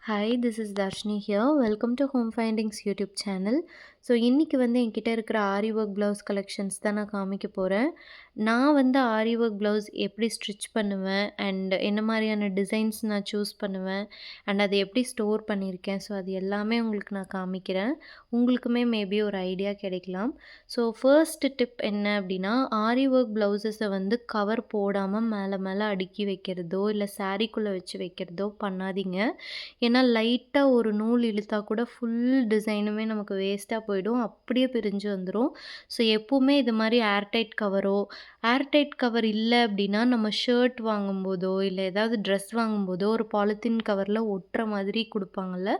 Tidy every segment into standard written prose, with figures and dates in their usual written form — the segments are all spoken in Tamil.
Hi, this is Darshini here. Welcome to Home Findings YouTube channel. So இன்றைக்கி வந்து என்கிட்ட இருக்கிற ஆரி ஒர்க் ப்ளவுஸ் கலெக்ஷன்ஸ் தான் நான் காமிக்க போகிறேன். நான் வந்து ஆரி ஒர்க் ப்ளவுஸ் எப்படி ஸ்டிச் பண்ணுவேன் அண்ட் என்ன மாதிரியான டிசைன்ஸ் நான் சூஸ் பண்ணுவேன் அண்ட் அதை எப்படி ஸ்டோர் பண்ணியிருக்கேன். ஸோ அது எல்லாமே உங்களுக்கு நான் காமிக்கிறேன். உங்களுக்குமே மேபி ஒரு ஐடியா கிடைக்கலாம். ஸோ ஃபர்ஸ்ட் டிப் என்ன அப்படின்னா, ஆரி ஒர்க் ப்ளவுஸஸை வந்து கவர் போடாமல் மேலே மேலே அடுக்கி வைக்கிறதோ இல்லை சாரீக்குள்ளே வச்சு வைக்கிறதோ பண்ணாதீங்க. ஏன்னா லைட்டாக ஒரு நூல் இழுத்தா கூட ஃபுல் டிசைனுமே நமக்கு வேஸ்ட்டாக போயிடும். அப்படியே பிரிஞ்சு வந்துடும். ஸோ எப்போவுமே இது மாதிரி ஏர்டைட் கவர் இல்லை அப்படின்னா நம்ம ஷர்ட் வாங்கும்போதோ இல்லை ஏதாவது ட்ரெஸ் வாங்கும்போதோ ஒரு பாலித்தீன் கவரில் ஒட்டுற மாதிரி கொடுப்பாங்கள்ல,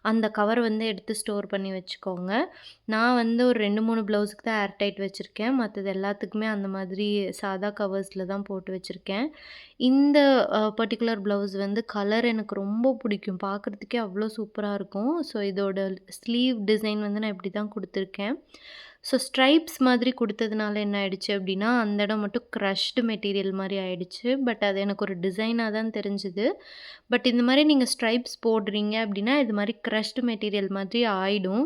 அந்த கவர் வந்து எடுத்து ஸ்டோர் பண்ணி வச்சுக்கோங்க. நான் வந்து ஒரு 2-3 ப்ளவுஸுக்கு தான் ஏர்டைட் வச்சுருக்கேன். மற்றது எல்லாத்துக்குமே அந்த மாதிரி சாதா கவர்ஸில் தான் போட்டு வச்சுருக்கேன். இந்த பர்ட்டிகுலர் ப்ளவுஸ் வந்து கலர் எனக்கு ரொம்ப பிடிக்கும். பார்க்குறதுக்கே அவ்வளோ சூப்பராக இருக்கும். ஸோ இதோட ஸ்லீவ் டிசைன் வந்து நான் இப்படி தான் கொடுத்துருக்கேன். ஸோ ஸ்ட்ரைப்ஸ் மாதிரி கொடுத்ததுனால என்ன ஆயிடுச்சு அப்படின்னா, அந்த இடம் மட்டும் க்ரஷ்டு மெட்டீரியல் மாதிரி ஆயிடுச்சு. பட் அது எனக்கு ஒரு டிசைனாக தான் தெரிஞ்சுது. பட் இந்த மாதிரி நீங்கள் ஸ்ட்ரைப்ஸ் போடுறீங்க அப்படின்னா இது மாதிரி க்ரஷ்டு மெட்டீரியல் மாதிரி ஆயிடும்.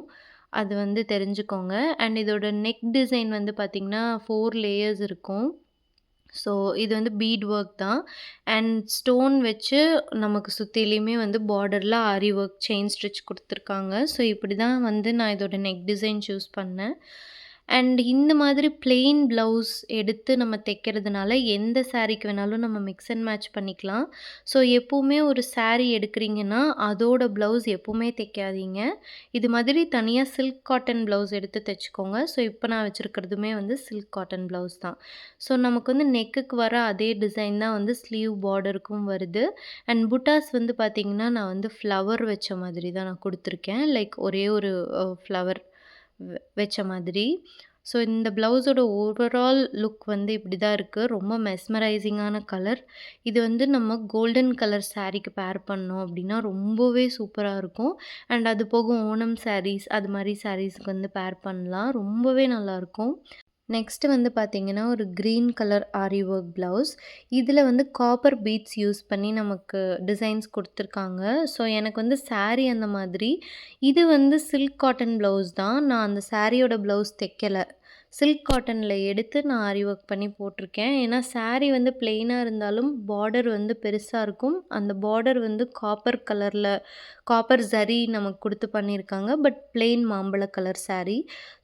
அது வந்து தெரிஞ்சுக்கோங்க. அண்ட் இதோட நெக் டிசைன் வந்து பார்த்திங்கன்னா 4 லேயர்ஸ் இருக்கும். ஸோ இது வந்து பீட் ஒர்க் தான். அண்ட் ஸ்டோன் வச்சு நமக்கு சுற்றிலையுமே வந்து பார்டரில் ஆரி ஒர்க் செயின் ஸ்டிச் கொடுத்துருக்காங்க. ஸோ இப்படி தான் வந்து நான் இதோட நெக் டிசைன் சூஸ் பண்ணேன். அண்ட் இந்த மாதிரி பிளெயின் ப்ளவுஸ் எடுத்து நம்ம தைக்கிறதுனால எந்த சாரீக்கு வேணாலும் நம்ம மிக்ஸ் அண்ட் மேட்ச் பண்ணிக்கலாம். ஸோ எப்போவுமே ஒரு சாரீ எடுக்கிறீங்கன்னா அதோட ப்ளவுஸ் எப்போவுமே தைக்காதீங்க. இது மாதிரி தனியாக சில்க் காட்டன் ப்ளவுஸ் எடுத்து தைச்சிக்கோங்க. ஸோ இப்போ நான் வச்சுருக்கிறதுமே வந்து சில்க் காட்டன் ப்ளவுஸ் தான். ஸோ நமக்கு வந்து நெக்குக்கு வர அதே டிசைன் தான் வந்து ஸ்லீவ் பார்டருக்கும் வருது. அண்ட் புட்டாஸ் வந்து பார்த்திங்கன்னா நான் வந்து ஃப்ளவர் வச்ச மாதிரி தான் நான் கொடுத்துருக்கேன். லைக் ஒரே ஒரு ஃப்ளவர் வச்ச மாதிரி. ஸோ இந்த ப்ளவுஸோட ஓவரால் லுக் வந்து இப்படி தான் இருக்குது. ரொம்ப மெஸ்மரைசிங்கான கலர். இது வந்து நம்ம கோல்டன் கலர் சாரீக்கு பேர் பண்ணோம் அப்படின்னா ரொம்பவே சூப்பராக இருக்கும். அண்ட் அது போக ஓணம் சாரீஸ் அது மாதிரி சாரீஸ்க்கு வந்து பேர் பண்ணலாம். ரொம்பவே நல்லாயிருக்கும். நெக்ஸ்ட்டு வந்து பார்த்திங்கன்னா ஒரு க்ரீன் கலர் ஆரி ஒர்க் ப்ளவுஸ். இதில் வந்து காப்பர் பீட்ஸ் யூஸ் பண்ணி நமக்கு டிசைன்ஸ் கொடுத்துருக்காங்க. ஸோ எனக்கு வந்து சாரீ அந்த மாதிரி. இது வந்து சில்க் காட்டன் ப்ளவுஸ் தான். நான் அந்த சாரியோட ப்ளவுஸ் தைக்கலை. சில்க் காட்டனில் எடுத்து நான் ஆரி ஒர்க் பண்ணி போட்டிருக்கேன். ஏன்னா சாரீ வந்து ப்ளெயினாக இருந்தாலும் பார்டர் வந்து பெருசாக இருக்கும். அந்த பார்டர் வந்து காப்பர் ஜரி நமக்கு கொடுத்து பண்ணியிருக்காங்க. பட் ப்ளெயின் மாம்பழ கலர் சாரீ.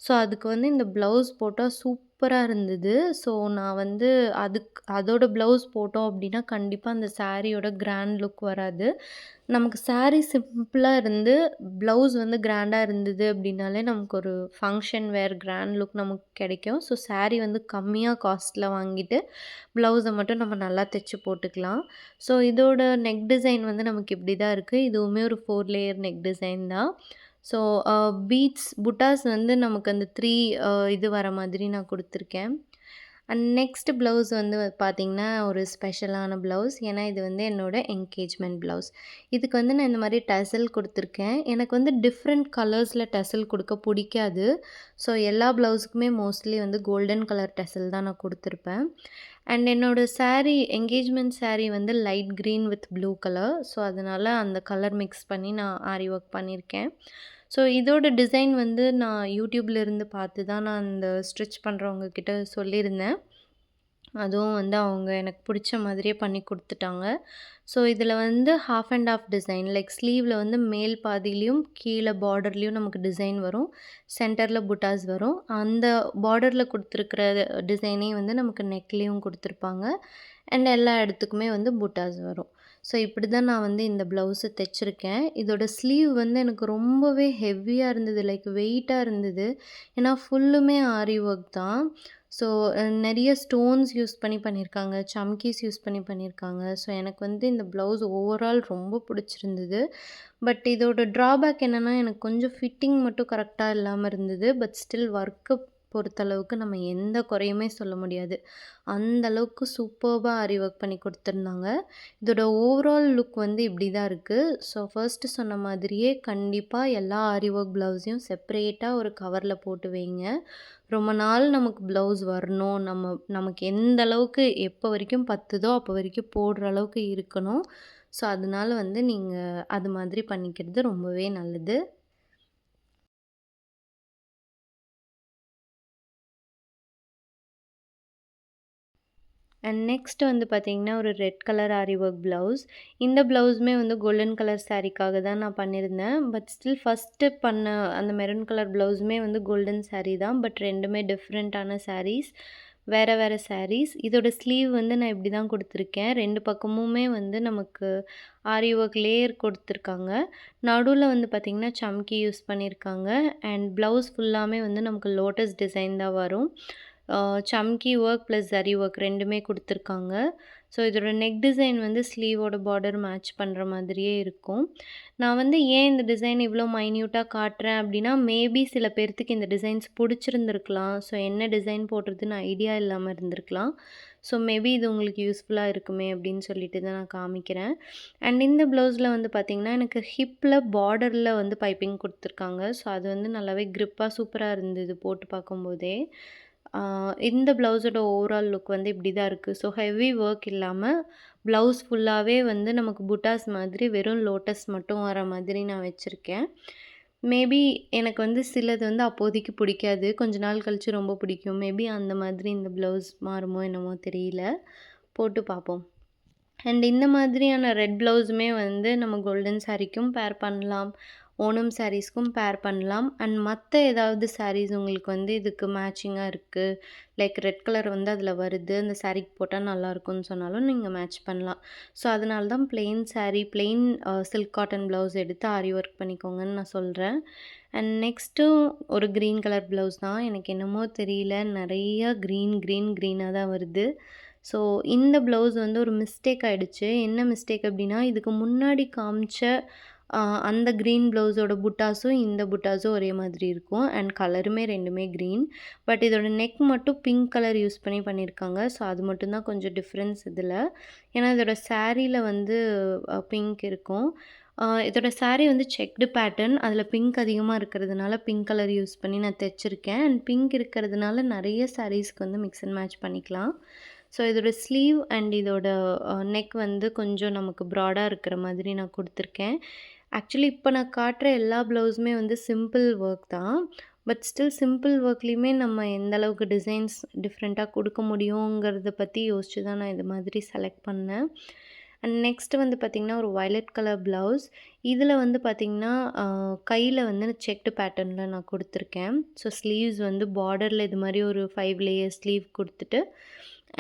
ஸோ அதுக்கு வந்து இந்த ப்ளவுஸ் போட்டால் சூப்பராக இருந்தது. ஸோ நான் வந்து அதோட ப்ளவுஸ் போட்டோம் அப்படின்னா கண்டிப்பாக அந்த சாரியோட கிராண்ட் லுக் வராது. நமக்கு சாரீ சிம்பிளாக இருந்து ப்ளவுஸ் வந்து கிராண்டாக இருந்தது அப்படின்னாலே நமக்கு ஒரு ஃபங்க்ஷன் வேர் கிராண்ட் லுக் நமக்கு கிடைக்கும். ஸோ சாரீ வந்து கம்மியாக காஸ்ட்டில் வாங்கிட்டு ப்ளவுஸை மட்டும் நம்ம நல்லா தைச்சு போட்டுக்கலாம். ஸோ இதோட நெக் டிசைன் வந்து நமக்கு இப்படி தான் இருக்குது. இதுவுமே ஒரு 4 லேயர் நெக் டிசைன் தான். ஸோ புட்டாஸ் வந்து நமக்கு அந்த 3 இது வர மாதிரி நான் கொடுத்துருக்கேன். அண்ட் நெக்ஸ்ட் ப்ளவுஸ் வந்து பார்த்திங்கன்னா ஒரு ஸ்பெஷலான ப்ளவுஸ். ஏன்னா இது வந்து என்னோடய என்கேஜ்மெண்ட் ப்ளவுஸ். இதுக்கு வந்து நான் இந்த மாதிரி டசல் கொடுத்துருக்கேன். எனக்கு வந்து டிஃப்ரெண்ட் கலர்ஸில் டசல் கொடுக்க பிடிக்காது. ஸோ எல்லா ப்ளவுஸுக்குமே மோஸ்ட்லி வந்து கோல்டன் கலர் டசல் தான் நான் கொடுத்துருப்பேன். அண்ட் என்னோடய என்கேஜ்மெண்ட் சாரீ வந்து light green with blue colour. So அதனால் அந்த கலர் மிக்ஸ் பண்ணி நான் ஆரி ஒர்க் பண்ணியிருக்கேன். ஸோ இதோட டிசைன் வந்து நான் யூடியூப்லேருந்து பார்த்து தான் நான் இந்த ஸ்டிச் பண்ணுறவங்க கிட்ட சொல்லியிருந்தேன். அதுவும் வந்து அவங்க எனக்கு பிடிச்ச மாதிரியே பண்ணி கொடுத்துட்டாங்க. ஸோ இதில் வந்து half and half design like ஸ்லீவில் வந்து மேல் பாதியிலையும் கீழே பார்டர்லேயும் நமக்கு டிசைன் வரும். சென்டரில் புட்டாஸ் வரும். அந்த பார்டரில் கொடுத்துருக்கிற டிசைனே வந்து நமக்கு நெக்லேயும் கொடுத்துருப்பாங்க. அண்ட் எல்லா இடத்துக்குமே வந்து புட்டாஸ் வரும். ஸோ இப்படி தான் நான் வந்து இந்த ப்ளவுஸை தைச்சிருக்கேன். இதோட ஸ்லீவ் வந்து எனக்கு ரொம்பவே ஹெவியாக இருந்தது. லைக் வெயிட்டாக இருந்தது. ஏன்னா ஃபுல்லுமே ஆரி ஒர்க் தான். ஸோ நிறைய ஸ்டோன்ஸ் யூஸ் பண்ணி பண்ணியிருக்காங்க. சம்கீஸ் யூஸ் பண்ணி பண்ணியிருக்காங்க. ஸோ எனக்கு வந்து இந்த ப்ளவுஸ் ஓவரால் ரொம்ப பிடிச்சிருந்தது. பட் இதோட ட்ராபேக் என்னென்னா எனக்கு கொஞ்சம் ஃபிட்டிங் மட்டும் கரெக்டாக இல்லாமல் இருந்தது. பட் ஸ்டில் ஒர்க்கை பொறுத்தளவுக்கு நம்ம எந்த குறையுமே சொல்ல முடியாது. அந்தளவுக்கு சூப்பர்பாக ஆரி ஒர்க் பண்ணி கொடுத்துருந்தாங்க. இதோட ஓவரால் லுக் வந்து இப்படி தான் இருக்குது. ஸோ ஃபர்ஸ்ட்டு சொன்ன மாதிரியே கண்டிப்பாக எல்லா ஆரி ஒர்க் ப்ளவுஸையும் செப்பரேட்டாக ஒரு கவரில் போட்டு வைங்க. ரொம்ப நாள் நமக்கு ப்ளவுஸ் வரணும். நமக்கு எந்த அளவுக்கு எப்போ வரைக்கும் பத்துதோ அப்போ வரைக்கும் போடுற அளவுக்கு இருக்கணும். ஸோ அதனால வந்து நீங்க அது மாதிரி பண்ணிக்கிறது ரொம்பவே நல்லது. அண்ட் நெக்ஸ்ட் வந்து பார்த்தீங்கன்னா, ஒரு ரெட் கலர் ஆரி ஒர்க் ப்ளவுஸ். இந்த ப்ளவுஸுமே வந்து கோல்டன் கலர் சாரீக்காக தான் நான் பண்ணியிருந்தேன். பட் ஸ்டில் ஃபஸ்ட்டு பண்ண அந்த மெரூன் கலர் ப்ளவுஸுமே வந்து கோல்டன் சாரீ தான். பட் 2மே டிஃப்ரெண்ட்டான சாரீஸ். வேற வேற சாரீஸ். இதோட ஸ்லீவ் வந்து நான் இப்படி தான் குடுத்துருக்கேன். 2 பக்கமுமே வந்து நமக்கு ஆரி ஒர்க் லேயர் கொடுத்துருக்காங்க. நடுவுல வந்து பார்த்தீங்கன்னா, சம்கி யூஸ் பண்ணியிருக்காங்க. அண்ட் ப்ளவுஸ் ஃபுல்லாமே வந்து நமக்கு லோட்டஸ் டிசைன் தான் வரும். சம்கி ஒர்க் ப்ளஸ் ஜரி ஒர்க் 2மே குடுத்துருக்காங்க. ஸோ இதோட நெக் டிசைன் வந்து ஸ்லீவோட பார்டர் மேட்ச் பண்ணுற மாதிரியே இருக்கும். நான் வந்து ஏன் இந்த டிசைன் இவ்வளோ மைன்யூட்டா காட்டுறேன் அப்படின்னா, மேபி சில பேர்த்துக்கு இந்த டிசைன்ஸ் புடிச்சிருந்திருக்கலாம். ஸோ என்ன டிசைன் போடுறதுன்னு ஐடியா இல்லாம இருந்திருக்கலாம். ஸோ மேபி இது உங்களுக்கு யூஸ்ஃபுல்லா இருக்குமே அப்படின்னு சொல்லிட்டு தான் நான் காமிக்கிறேன். அண்ட் இந்த ப்ளவுஸில் வந்து பார்த்திங்கன்னா, எனக்கு ஹிப்பில் பார்டரில் வந்து பைப்பிங் குடுத்துருக்காங்க. ஸோ அது வந்து நல்லாவே க்ரிப்பா சூப்பரா இருந்தது போட்டு பார்க்கும்போதே. இந்த ப்ளவுஸோட ஓவரால் லுக் வந்து இப்படி தான் இருக்குது. ஸோ ஹெவி ஒர்க் இல்லாம ப்ளவுஸ் ஃபுல்லாவே வந்து நமக்கு புட்டாஸ் மாதிரி வெறும் லோட்டஸ் மட்டும் வர மாதிரி நான் வச்சுருக்கேன். மேபி எனக்கு வந்து சிலது வந்து அப்போதைக்கு பிடிக்காது. கொஞ்ச நாள் கழிச்சு ரொம்ப பிடிக்கும். மேபி அந்த மாதிரி இந்த ப்ளவுஸ் மாறுமோ என்னமோ தெரியல. போட்டு பார்ப்போம். அண்ட் இந்த மாதிரியான ரெட் ப்ளவுஸுமே வந்து நம்ம கோல்டன் சாரீக்கும் பேர் பண்ணலாம். ஓணம் சாரீஸ்க்கும் பேர் பண்ணலாம். அண்ட் மற்ற ஏதாவது சாரீஸ் உங்களுக்கு வந்து இதுக்கு மேட்சிங்கா இருக்குது. லைக் ரெட் கலர் வந்து அதில் வருது. அந்த சாரீக்கு போட்டால் நல்லாயிருக்கும்னு சொன்னாலும் நீங்கள் மேட்ச் பண்ணலாம். ஸோ அதனால தான் plain sari, plain silk cotton blouse எடுத்து ஆரி ஒர்க் பண்ணிக்கோங்கன்னு நான் சொல்கிறேன். அண்ட் நெக்ஸ்ட்டும் ஒரு க்ரீன் கலர் ப்ளவுஸ் தான். எனக்கு என்னமோ தெரியல. நிறைய க்ரீனாக தான் வருது. ஸோ இந்த ப்ளவுஸ் வந்து ஒரு மிஸ்டேக் ஆயிடுச்சு. என்ன மிஸ்டேக் அப்டின்னா, இதுக்கு முன்னாடி காமிச்ச அந்த க்ரீன் ப்ளவுஸோட புட்டாஸும், இந்த புட்டாஸும் ஒரே மாதிரி இருக்கும். அண்ட் கலருமே 2மே க்ரீன். பட் இதோட நெக் மட்டும் பிங்க் கலர் யூஸ் பண்ணி பண்ணியிருக்காங்க. ஸோ அது மட்டும் தான் கொஞ்சம் டிஃப்ரென்ஸ் இதில. ஏன்னா இதோட சாரீல வந்து பிங்க் இருக்கும். இதோட சாரீ வந்து செக்டு பேட்டர்ன். அதில பிங்க் அதிகமா இருக்கிறதுனால பிங்க் கலர் யூஸ் பண்ணி நான் தச்சிருக்கேன். அண்ட் பிங்க் இருக்கிறதுனால நெறைய சாரீஸ்க்கு வந்து மிக்ஸ் அண்ட் மேட்ச் பண்ணிக்கலாம். ஸோ இதோட ஸ்லீவ் அண்ட் இதோட நெக் வந்து கொஞ்சம் நமக்கு ப்ராடா இருக்கிற மாதிரி நான் குடுத்துருக்கேன். ஆக்சுவலி இப்போ நான் காட்டுற எல்லா ப்ளவுஸுமே வந்து சிம்பிள் ஒர்க் தான். பட் ஸ்டில் சிம்பிள் ஒர்க்லேயுமே நம்ம எந்த அளவுக்கு டிசைன்ஸ் டிஃப்ரெண்ட்டா குடுக்க முடியுங்கிறத பத்தி யோசிச்சு தான் நான் இது மாதிரி செலக்ட் பண்ணேன். அண்ட் நெக்ஸ்ட் வந்து பார்த்திங்கன்னா, ஒரு வயலட் கலர் ப்ளவுஸ். இதில வந்து பார்த்திங்கன்னா, கையில வந்து செக்டு பேட்டர்னில் நான் குடுத்துருக்கேன். ஸோ ஸ்லீவ்ஸ் வந்து பார்டரில் இது மாரி ஒரு 5 லேயர் ஸ்லீவ் குடுத்துட்டு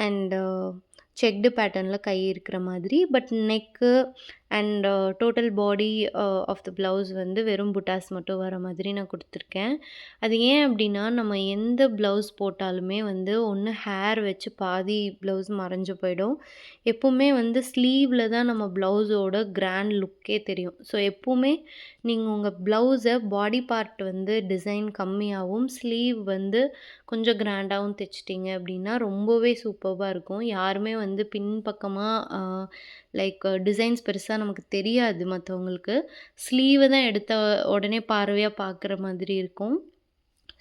அண்ட் செக்டு பேட்டர்னில் கை இருக்கிற மாதிரி. But neck and total body of the blouse வந்து வெறும் புட்டாஸ் மட்டும் வர மாதிரி நான் குடுத்துருக்கேன். அது ஏன் அப்டின்னா, நம்ம எந்த ப்ளவுஸ் போட்டாலுமே வந்து ஒண்ணு ஹேர் வச்சு பாதி ப்ளவுஸ் மறைஞ்சு போயிடும். எப்பவுமே வந்து ஸ்லீவ்ல தான் நம்ம ப்ளவுஸோட கிராண்ட் லுக்கே தெரியும். ஸோ எப்பவுமே நீங்க உங்க ப்ளவுஸ பாடி பார்ட் வந்து டிசைன் கம்மியாவும், ஸ்லீவ் வந்து கொஞ்சம் கிராண்டாவும் தைச்சிட்டிங்க அப்டின்னா, ரொம்பவே சூப்பர்பா இருக்கும். யாருமே வந்து பின்பக்கமா லைக் டிசைன்ஸ் பெருசா நமக்கு தெரியாது மத்தவங்களுக்கு. ஸ்லீவ தான் எடுத்த உடனே பார்வையா பார்க்குற மாதிரி இருக்கும்.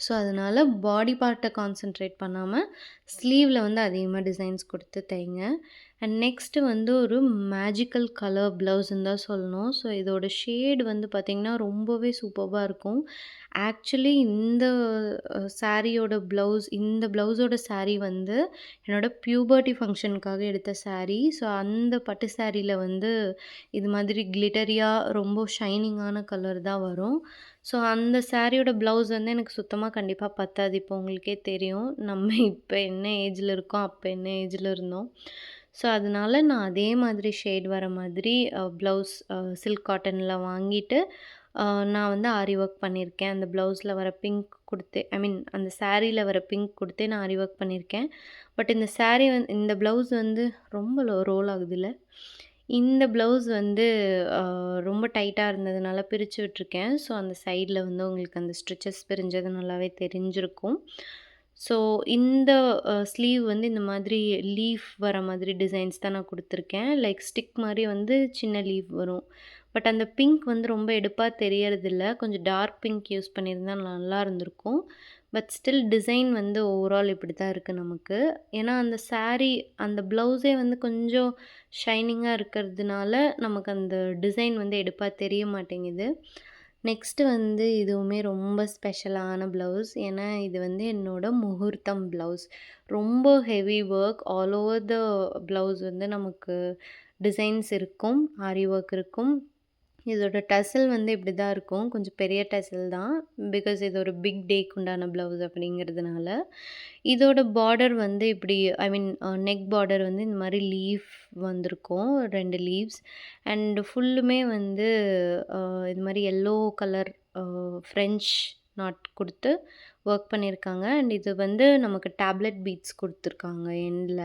ஸோ அதனால பாடி பார்ட்ட கான்சன்ட்ரேட் பண்ணாம, ஸ்லீவ்ல வந்து அதிகமா டிசைன்ஸ் குடுத்து தைங்க. அண்ட் நெக்ஸ்ட்டு வந்து ஒரு மேஜிக்கல் கலர் ப்ளவுஸ்ன்னு தான் சொல்லணும். ஸோ இதோட ஷேட் வந்து பார்த்திங்கன்னா, ரொம்பவே சூப்பர்பா இருக்கும். ஆக்சுவலி இந்த சாரியோட ப்ளவுஸ் இந்த ப்ளவுஸோட சாரி வந்து என்னோட பியூபர்ட்டி ஃபங்ஷனுக்காக எடுத்த சாரி. ஸோ அந்த பட்டு சாரியில வந்து இது மாதிரி கிளிட்டரியா ரொம்ப ஷைனிங்கான கலர் தான் வரும். ஸோ அந்த சாரியோட ப்ளவுஸ் வந்து எனக்கு சுத்தமா கண்டிப்பா பத்தாது. இப்போ உங்களுக்கே தெரியும். நம்ம இப்ப என்ன ஏஜ்ல இருக்கோம், அப்ப என்ன ஏஜ்ல இருந்தோம். ஸோ அதனால நான் அதே மாதிரி ஷேட் வர மாதிரி ப்ளவுஸ் சில்க் காட்டன்ல வாங்கிட்டு, நான் வந்து ஆரி ஒர்க் பண்ணியிருக்கேன். அந்த ப்ளவுஸில் வர பிங்க் குடுத்து ஐ மீன் அந்த சாரீல வர பிங்க் குடுத்தே நான் ஆரி ஒர்க் பண்ணியிருக்கேன். பட் இந்த சாரி இந்த ப்ளவுஸ் வந்து ரொம்ப ரோல் ஆகுதுல்ல. இந்த ப்ளவுஸ் வந்து ரொம்ப டைட்டா இருந்ததுனால பிரிச்சு விட்டுருக்கேன். ஸோ அந்த சைடில வந்து உங்களுக்கு அந்த ஸ்டிச்சஸ் பிரிஞ்சது நல்லாவே தெரிஞ்சிருக்கும். ஸோ இந்த ஸ்லீவ் வந்து இந்த மாதிரி லீஃப் வர மாதிரி டிசைன்ஸ் தான் நான் குடுத்துருக்கேன். லைக் ஸ்டிக் மாரி வந்து சின்ன லீஃப் வரும். பட் அந்த பிங்க் வந்து ரொம்ப எடுப்பா தெரியறதில்ல. கொஞ்சம் டார்க் பிங்க் யூஸ் பண்ணியிருந்தா நல்லா இருந்திருக்கும். பட் ஸ்டில் டிசைன் வந்து ஓவரால் இப்படி தான் இருக்கு நமக்கு. ஏன்னா அந்த சாரி அந்த ப்ளவுஸே வந்து கொஞ்சம் ஷைனிங்கா இருக்கிறதுனால, நமக்கு அந்த டிசைன் வந்து எடுப்பா தெரிய மாட்டேங்குது. நெக்ஸ்ட்டு வந்து இதுவுமே ரொம்ப ஸ்பெஷலான ப்ளவுஸ். ஏன்னா இது வந்து என்னோட முகூர்த்தம் ப்ளவுஸ். ரொம்ப heavy work all over the blouse வந்து நமக்கு டிசைன்ஸ் இருக்கும். ஆரி ஒர்க் இருக்கும். இதோட டசல் வந்து இப்படி தான் இருக்கும். கொஞ்சம் பெரிய டசல் தான். பிகாஸ் இது ஒரு பிக் டேக்கு உண்டான ப்ளவுஸ் அப்படிங்கிறதுனால. இதோட பார்டர் வந்து இப்படி ஐ மீன் நெக் பார்டர் வந்து இந்த மாரி லீஃப் வந்திருக்கும். 2 லீவ்ஸ் அண்ட் ஃபுல்லுமே வந்து இது மாரி எல்லோ கலர் ஃப்ரெஞ்ச் நாட் குடுத்து ஒர்க் பண்ணியிருக்காங்க. அண்ட் இது வந்து நமக்கு டேப்லெட் பீட்ஸ் குடுத்துருக்காங்க எண்ட்ல.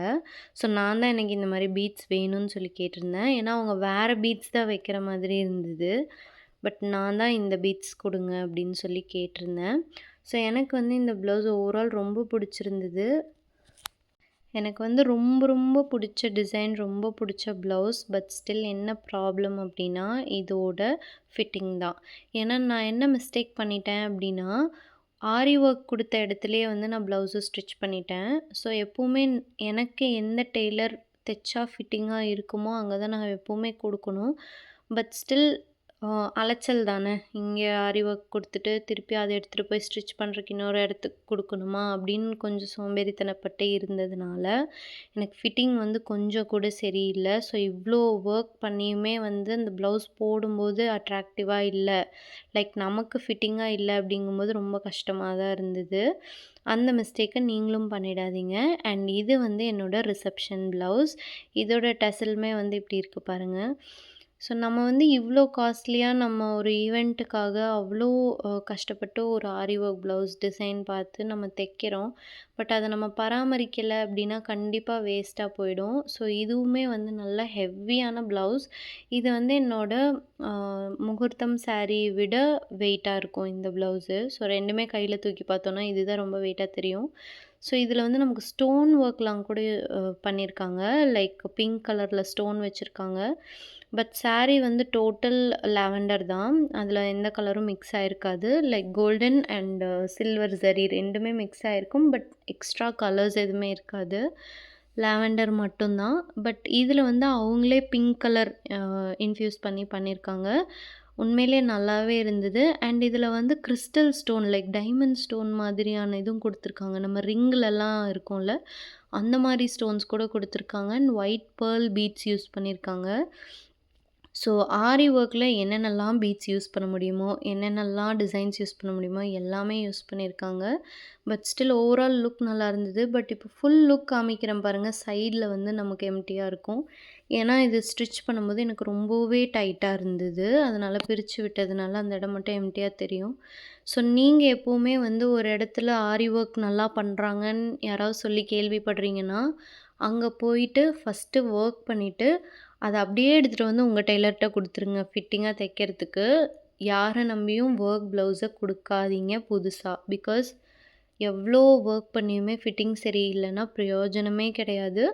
ஸோ நான் தான் எனக்கு இந்த மாரி பீட்ஸ் வேணும்னு சொல்லி கேட்டிருந்தேன். ஏன்னா அவங்க வேற பீட்ஸ் தான் வைக்கிற மாதிரி இருந்தது. பட் நான் தான் இந்த பீட்ஸ் குடுங்க அப்படின்னு சொல்லி கேட்டிருந்தேன். ஸோ எனக்கு வந்து இந்த ப்ளவுஸ் ஓவரால் ரொம்ப பிடிச்சிருந்தது. எனக்கு வந்து ரொம்ப ரொம்ப பிடிச்ச டிசைன், ரொம்ப பிடிச்ச ப்ளவுஸ். பட் ஸ்டில் என்ன ப்ராப்ளம் அப்படின்னா, இதோட ஃபிட்டிங் தான். ஏன்னா நான் என்ன மிஸ்டேக் பண்ணிட்டேன் அப்படின்னா, ஆரி ஒர்க் குடுத்த இடத்துலயே வந்து நான் ப்ளவுஸ ஸ்டிச் பண்ணிட்டேன். ஸோ எப்பவுமே எனக்கு எந்த டெய்லர் தைச்சா ஃபிட்டிங்கா இருக்குமோ, அங்க தான் நான் எப்பவுமே குடுக்கணும். பட் ஸ்டில் அலைச்சல் தானே. இங்க ஆரி ஒர்க் குடுத்துட்டு, திருப்பி அத எடுத்துட்டு போய் ஸ்டிச் பண்றதுக்கு இன்னொரு இடத்துக்கு குடுக்கணுமா? அப்படின்னு கொஞ்சம் சோம்பேறித்தனப்பட்டு இருந்ததுனால, எனக்கு ஃபிட்டிங் வந்து கொஞ்சம் கூட சரியில்ல. ஸோ இவ்ளோ ஒர்க் பண்ணியுமே வந்து அந்த ப்ளவுஸ் போடும்போது அட்ராக்டிவா இல்ல. லைக் நமக்கு ஃபிட்டிங்கா இல்ல அப்படிங்கும்போது ரொம்ப கஷ்டமா தான் இருந்தது. அந்த மிஸ்டேக்க நீங்களும் பண்ணிடாதீங்க. அண்ட் இது வந்து என்னோட ரிசப்ஷன் ப்ளவுஸ். இதோட டசலுமே வந்து இப்படி இருக்கு பாருங்க. ஸோ நம்ம வந்து இவ்ளோ காஸ்ட்லியா நம்ம ஒரு ஈவென்ட்டுக்காக அவ்ளோ கஷ்டப்பட்டு ஒரு ஆரி ஒர்க் ப்ளவுஸ் டிசைன் பார்த்து நம்ம தைக்கிறோம். பட் அத நம்ம பராமரிக்கல அப்படின்னா கண்டிப்பா வேஸ்ட்டா போயிடும். ஸோ இதுவுமே வந்து நல்ல ஹெவியான ப்ளவுஸ். இது வந்து என்னோட அ முகூர்த்தம் சாரீ விட வெயிட்டா இருக்கும் இந்த ப்ளவுஸு. ஸோ 2மே கையில தூக்கி பார்த்தோம்னா, இதுதான் ரொம்ப வெயிட்டா தெரியும். ஸோ இதில வந்து நமக்கு ஸ்டோன் ஒர்க்லாம் கூட பண்ணியிருக்காங்க. லைக் பிங்க் கலர்ல ஸ்டோன் வச்சிருக்காங்க. பட் சாரீ வந்து டோட்டல் லாவெண்டர் தான். அதில எந்த கலரும் மிக்ஸ் ஆயிருக்காது. Like golden and silver zari 2மே மிக்ஸ் ஆயிருக்கும். பட் எக்ஸ்ட்ரா கலர்ஸ் எதுவுமே இருக்காது. லாவெண்டர் மட்டும் தான். பட் இதில வந்து அவங்களே பிங்க் கலர் இன்ஃப்யூஸ் பண்ணி பண்ணியிருக்காங்க. உண்மையிலேயே நல்லாவே இருந்தது. அண்ட் இதில வந்து crystal stone like diamond stone மாதிரியான இதுவும் குடுத்துருக்காங்க. நம்ம ரிங்லலாம் இருக்கும்ல, அந்த மாரி ஸ்டோன்ஸ் கூட குடுத்துருக்காங்க. And white pearl beads use பண்ணியிருக்காங்க. ஸோ ஆரி ஒர்க்கில என்னென்னலாம் பீட்ஸ் யூஸ் பண்ண முடியுமோ, என்னென்னலாம் டிசைன்ஸ் யூஸ் பண்ண முடியுமோ எல்லாமே யூஸ் பண்ணியிருக்காங்க. பட் ஸ்டில் ஓவரால் லுக் நல்லா இருந்தது. பட் இப்போ ஃபுல் லுக் காமிக்கிறேன் பாருங்க, சைடில வந்து நமக்கு எம்ப்டியா இருக்கும். ஏன்னா இது ஸ்டிச் பண்ணும்போது எனக்கு ரொம்பவே டைட்டா இருந்தது. அதனால பிரிச்சு விட்டதுனால அந்த இடம் மட்டும் எம்ப்டியா தெரியும். ஸோ நீங்க எப்பவுமே வந்து ஒரு இடத்துல ஆரி ஒர்க் நல்லா பண்றாங்கன்னு யாராவது சொல்லி கேள்விப்படுறீங்கன்னா, அங்க போயிட்டு ஃபர்ஸ்ட்டு ஒர்க் பண்ணிட்டு அத அப்படியே எடுத்துட்டு வந்து உங்க டெய்லர்ட்ட குடுத்துருங்க ஃபிட்டிங்கா தைக்கிறதுக்கு. யார நம்பியும் ஒர்க் ப்ளவுஸ குடுக்காதீங்க புதுசா. பிகாஸ் எவ்ளோ ஒர்க் பண்ணியுமே ஃபிட்டிங் சரியில்லன்னா பிரயோஜனமே கிடையாது.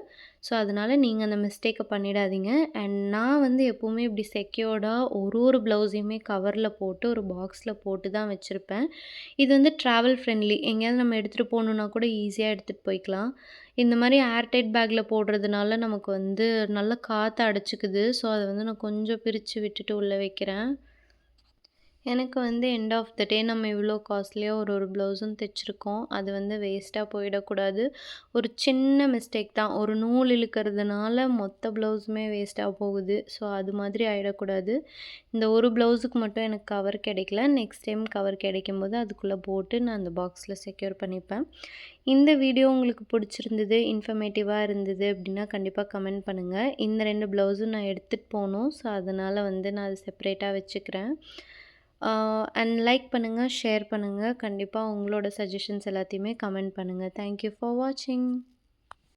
ஸோ, அதனால நீங்க அந்த மிஸ்டேக்க பண்ணிடாதீங்க. அண்ட் நான் வந்து எப்பவுமே இப்படி செக்யூர்டா ஒரு ப்ளவுஸையுமே கவர்ல போட்டு ஒரு பாக்ஸ்ல போட்டு தான் வச்சிருப்பேன். இது வந்து ட்ராவல் ஃப்ரெண்ட்லி. எங்கேயாவது நம்ம எடுத்துட்டு போணும்னா கூட ஈஸியா எடுத்துட்டு போய்க்கலாம். இந்த மாரி ஏர்டைட் பேக்ல போடுறதுனால நமக்கு வந்து நல்லா காத்து அடைச்சுக்குது. ஸோ, அத வந்து நான் கொஞ்சம் பிரிச்சு விட்டுட்டு உள்ள வைக்கிறேன். எனக்கு வந்து எண்ட் ஆஃப் த டே நம்ம இவ்வளோ காஸ்ட்லியா ஒரு ப்ளவுஸும் தைச்சிருக்கோம். அது வந்து வேஸ்ட்டா போயிடக்கூடாது. ஒரு சின்ன மிஸ்டேக் தான். ஒரு நூல் இழுக்கிறதுனால மொத்த ப்ளவுஸுமே வேஸ்ட்டா போகுது. ஸோ, அது மாதிரி ஆயிடக்கூடாது. இந்த ஒரு ப்ளவுஸுக்கு மட்டும் எனக்கு கவர் கிடைக்கல. நெக்ஸ்ட் டைம் கவர் கிடைக்கும்போது அதுக்குள்ளே போட்டு நான் அந்த பாக்ஸில் செக்யூர் பண்ணிப்பேன். இந்த வீடியோ உங்களுக்கு பிடிச்சிருந்தது, இன்ஃபர்மேட்டிவா இருந்தது அப்படின்னா கண்டிப்பாக கமெண்ட் பண்ணுங்கள். இந்த 2 ப்ளவுஸும் நான் எடுத்துகிட்டு போணும். ஸோ, அதனால் வந்து நான் அது செப்பரேட்டா வச்சுக்கிறேன். அண்ட் லைக் பண்ணுங்கள், ஷேர் பண்ணுங்கள். கண்டிப்பாக உங்களோட சஜஷன்ஸ் எல்லாத்தையுமே கமெண்ட் பண்ணுங்கள். தேங்க் யூ ஃபார் வாட்சிங்.